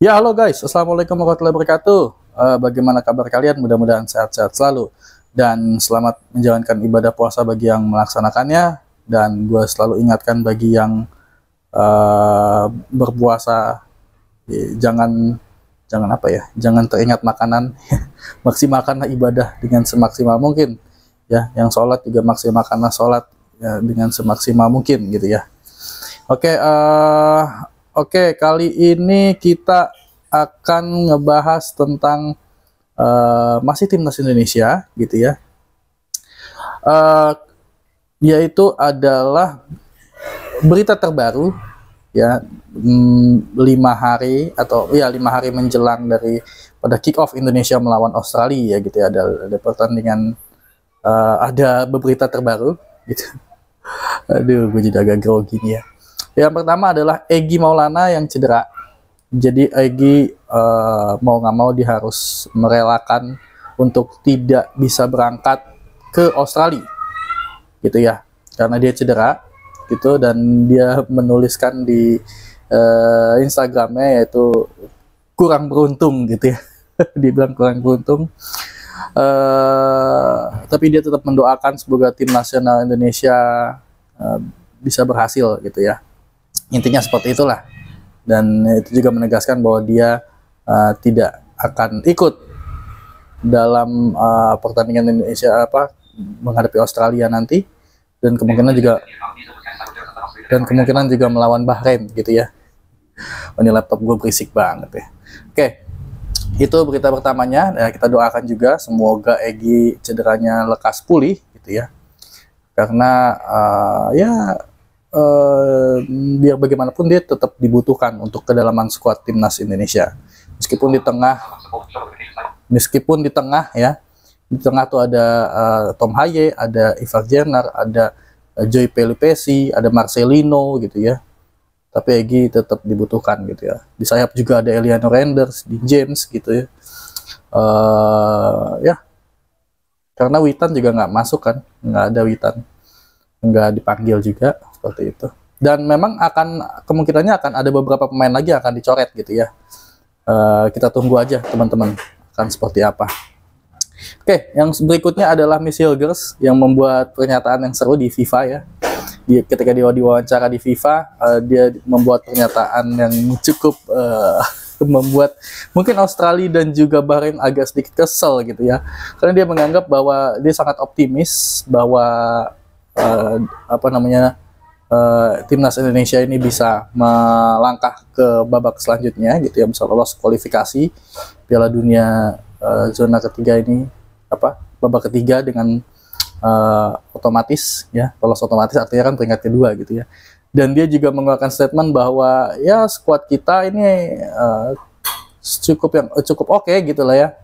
Ya, halo guys, Assalamualaikum warahmatullahi wabarakatuh. Bagaimana kabar kalian? Mudah-mudahan sehat-sehat selalu. Dan selamat menjalankan ibadah puasa bagi yang melaksanakannya. Dan gue selalu ingatkan bagi yang berpuasa, jangan apa ya, jangan teringat makanan. Maksimalkanlah ibadah dengan semaksimal mungkin. Ya, yang sholat juga maksimalkanlah sholat ya, dengan semaksimal mungkin gitu ya. Oke, kali ini kita akan ngebahas tentang masih timnas Indonesia gitu ya. Yaitu adalah berita terbaru ya, 5 hari atau ya 5 hari menjelang dari pada kick off Indonesia melawan Australia ya gitu ya, ada pertandingan, ada berita terbaru gitu. Aduh, gue jadi agak grogi nih ya. Yang pertama adalah Egy Maulana yang cedera. Jadi Egy mau nggak mau dia harus merelakan untuk tidak bisa berangkat ke Australia, gitu ya, karena dia cedera, gitu. Dan dia menuliskan di Instagramnya yaitu kurang beruntung, gitu ya. Dia bilang kurang beruntung. Tapi dia tetap mendoakan semoga tim nasional Indonesia bisa berhasil, gitu ya. Intinya seperti itulah. Dan itu juga menegaskan bahwa dia tidak akan ikut dalam pertandingan Indonesia menghadapi Australia nanti, dan kemungkinan juga melawan Bahrain gitu ya. Ini laptop gue berisik banget ya. Oke, itu berita pertamanya. Ya, kita doakan juga semoga Egy cederanya lekas pulih gitu ya, karena biar bagaimanapun dia tetap dibutuhkan untuk kedalaman skuad timnas Indonesia. Meskipun di tengah ya, di tengah tuh ada Tom Haye, ada Ivar Jenner, ada Joy Pelupesi, ada Marcelino gitu ya. Tapi Egy tetap dibutuhkan gitu ya. Di sayap juga ada Eliano Renders, di James gitu ya. Ya, karena Witan juga nggak masuk kan, nggak ada Witan, nggak dipanggil juga seperti itu. Dan memang kemungkinannya akan ada beberapa pemain lagi yang akan dicoret gitu ya. Kita tunggu aja teman-teman akan seperti apa. Oke, yang berikutnya adalah Miss Hilgers yang membuat pernyataan yang seru di FIFA ya. Ketika dia diwawancara di FIFA, dia membuat pernyataan yang cukup membuat mungkin Australia dan juga Bahrain agak sedikit kesel gitu ya. Karena dia menganggap bahwa dia sangat optimis bahwa timnas Indonesia ini bisa melangkah ke babak selanjutnya gitu ya, bisa lolos kualifikasi Piala Dunia zona ketiga ini, babak ketiga dengan otomatis ya, lolos otomatis, artinya kan peringkat kedua gitu ya. Dan dia juga mengeluarkan statement bahwa ya skuad kita ini cukup oke gitu lah ya.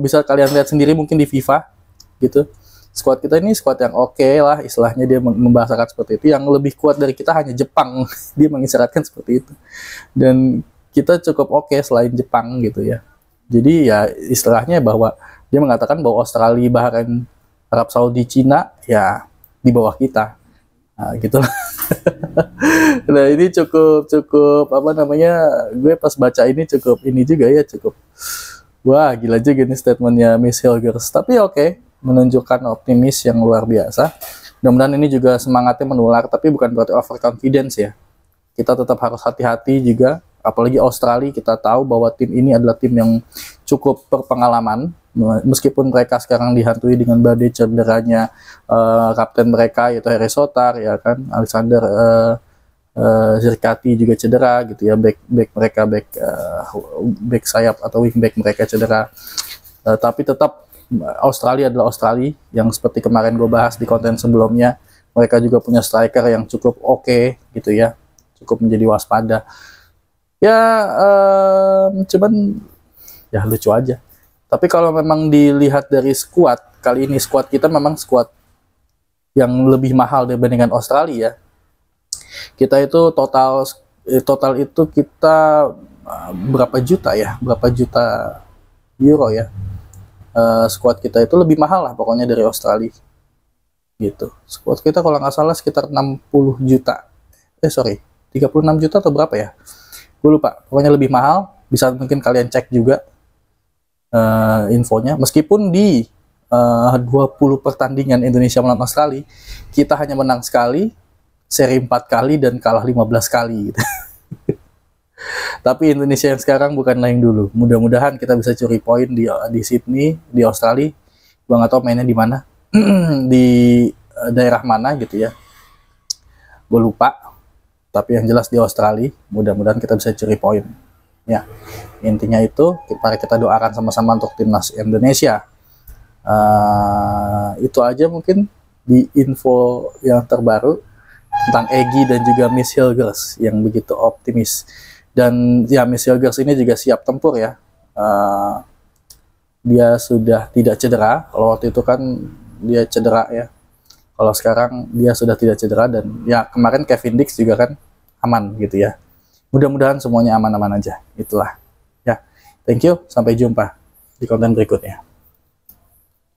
Bisa kalian lihat sendiri mungkin di FIFA gitu. Skuad kita ini skuad yang oke lah, istilahnya dia membahasakan seperti itu. Yang lebih kuat dari kita hanya Jepang. Dia mengisyaratkan seperti itu. Dan kita cukup oke selain Jepang gitu ya. Jadi ya istilahnya bahwa dia mengatakan bahwa Australia, Bahrain, Arab Saudi, Cina ya di bawah kita. Nah, gitu lah. Nah, ini cukup gue pas baca ini cukup wah, gila juga nih statementnya Miss Hilgers. Tapi oke, menunjukkan optimis yang luar biasa. Mudah-mudahan ini juga semangatnya menular, tapi bukan berarti overconfidence ya. Kita tetap harus hati-hati juga, apalagi Australia. Kita tahu bahwa tim ini adalah tim yang cukup berpengalaman, meskipun mereka sekarang dihantui dengan badai cederanya kapten mereka yaitu Harry Sotar ya kan, Alexander Zirkati juga cedera gitu ya, back sayap atau wingback mereka cedera. Tapi tetap Australia adalah Australia yang seperti kemarin gue bahas di konten sebelumnya, mereka juga punya striker yang cukup oke gitu ya, cukup menjadi waspada ya. Cuman ya lucu aja. Tapi kalau memang dilihat dari skuad kali ini, skuad kita memang skuad yang lebih mahal dibandingkan Australia. Kita itu total itu kita berapa juta euro ya. Skuad kita itu lebih mahal lah pokoknya dari Australia gitu. Skuad kita kalau nggak salah sekitar 60 juta 36 juta atau berapa ya, gue lupa, pokoknya lebih mahal. Bisa mungkin kalian cek juga infonya. Meskipun di 20 pertandingan Indonesia melawan Australia, kita hanya menang sekali, seri 4 kali, dan kalah 15 kali gitu. Tapi Indonesia yang sekarang bukanlah yang dulu. Mudah-mudahan kita bisa curi poin di Sydney, di Australia. Gue nggak tahu mainnya di mana, di daerah mana gitu ya. Gue lupa. Tapi yang jelas di Australia. Mudah-mudahan kita bisa curi poin. Ya, intinya itu. Mari kita doakan sama-sama untuk timnas Indonesia. Itu aja mungkin di info yang terbaru tentang Egy dan juga Miss Hilgers yang begitu optimis. Dan ya, Miss Hilgers ini juga siap tempur ya. Dia sudah tidak cedera. Kalau waktu itu kan dia cedera ya. Kalau sekarang dia sudah tidak cedera. Dan ya kemarin Kevin Dix juga kan aman gitu ya. Mudah-mudahan semuanya aman-aman aja. Itulah ya. Thank you. Sampai jumpa di konten berikutnya.